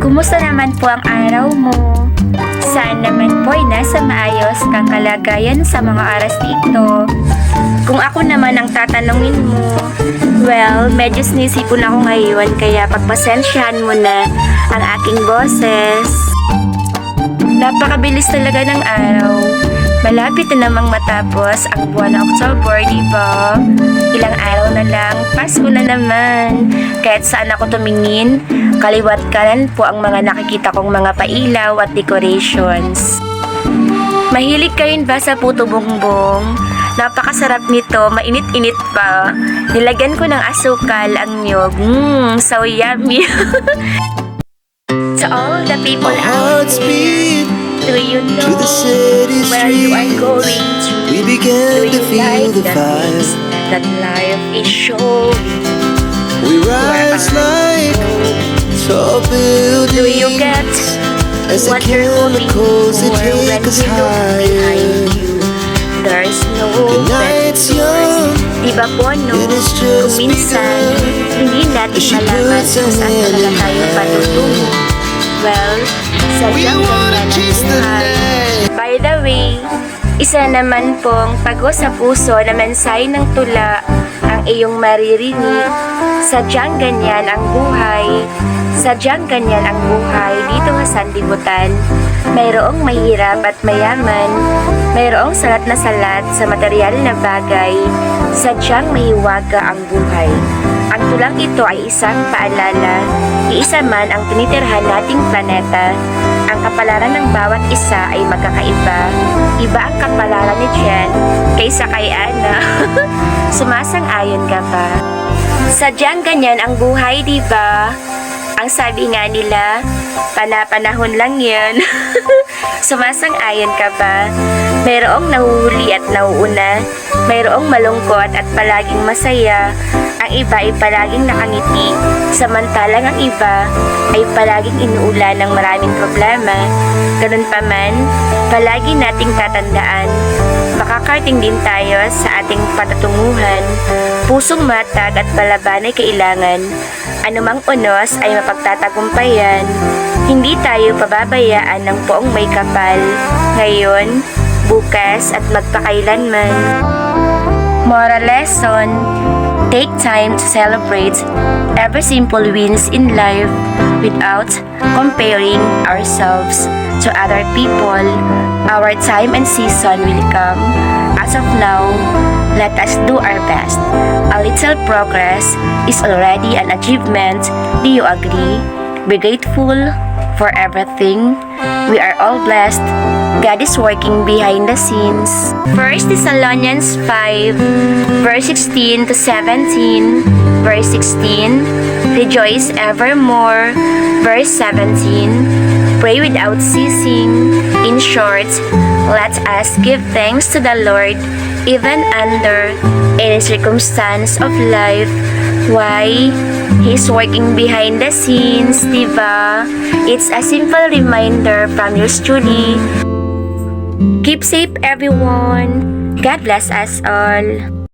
Kumusta naman po ang araw mo? Saan naman po ay nasa maayos kang kalagayan sa mga oras dito? Kung ako naman ang tatanungin mo, well, medyo sinisipon ako ngayon kaya pagpasensyahan mo na ang aking boses. Napakabilis talaga ng araw. Malapit na namang matapos ang buwan ng October, di ba? Ilang araw na lang, Pasko na naman. Kahit saan ako tumingin, kaliwat kanan po ang mga nakikita kong mga pailaw at decorations. Mahilig ka rin ba sa puto bongbong? Napakasarap nito, mainit-init pa. Nilagyan ko ng asukal ang niyog. So yummy. To all the people out there, do you know where you are going to? We Do began to you feel like the the fire. things that life is showing? We rise like tall buildings Do you get as the what you're hoping chemicals for that when take us you look behind higher. you? There's no The night's young, Diba po, no? it is Kung just minsan, begun. hindi natin She malaman puts kung her saan hand talaga in tayo mine. patutungo. Well, We sadyang wanna ganyan ang chase the buhay. night. By the way, isa naman pong pagos sa puso na mensahe ng tula ang iyong maririnig. Sadyang ganyan ang buhay. Sadyang ganyan ang buhay dito sa sanlibutan. Mayroong mahirap at mayaman. Mayroong salat na salat sa material na bagay. Sadyang mahiwaga ang buhay. Ang tulang ito ay isang paalala. Iisa man ang tinitirhan nating planeta. Ang kapalaran ng bawat isa ay magkakaiba. Iba ang kapalaran ni Jen kaysa kay Ana. Sumasang-ayon ka ba? Sadyang ganyan ang buhay, di ba? Ang sabi nga nila, pana-panahon lang yan. Sumasang-ayon ka ba? Mayroong nahuhuli at nauuna. Mayroong malungkot at palaging masaya. Ang iba ay palaging nakangiti. Samantalang ang iba ay palaging inuulan ng maraming problema. Ganun pa man, palagi nating tatandaan. Makakarating din tayo sa ating patutunguhan. Pusong matag at palaban ay kailangan. Anumang unos ay mapagtatagumpayan. Hindi tayo pababayaan ng poong may kapal. Ngayon, bukas at magpakailanman. Moral lesson: take time to celebrate every simple wins in life without comparing ourselves to other people. Our time and season will come. As of now, let us do our best. A little progress is already an achievement. Do you agree? Be grateful for everything. We are all blessed. God is working behind the scenes. 1 Thessalonians 5, verse 16 to 17. Verse 16, rejoice evermore. Verse 17, pray without ceasing. In short, let us give thanks to the Lord even under any circumstance of life. Why? He's working behind the scenes, diba? It's a simple reminder from yours truly. Keep safe, everyone. God bless us all.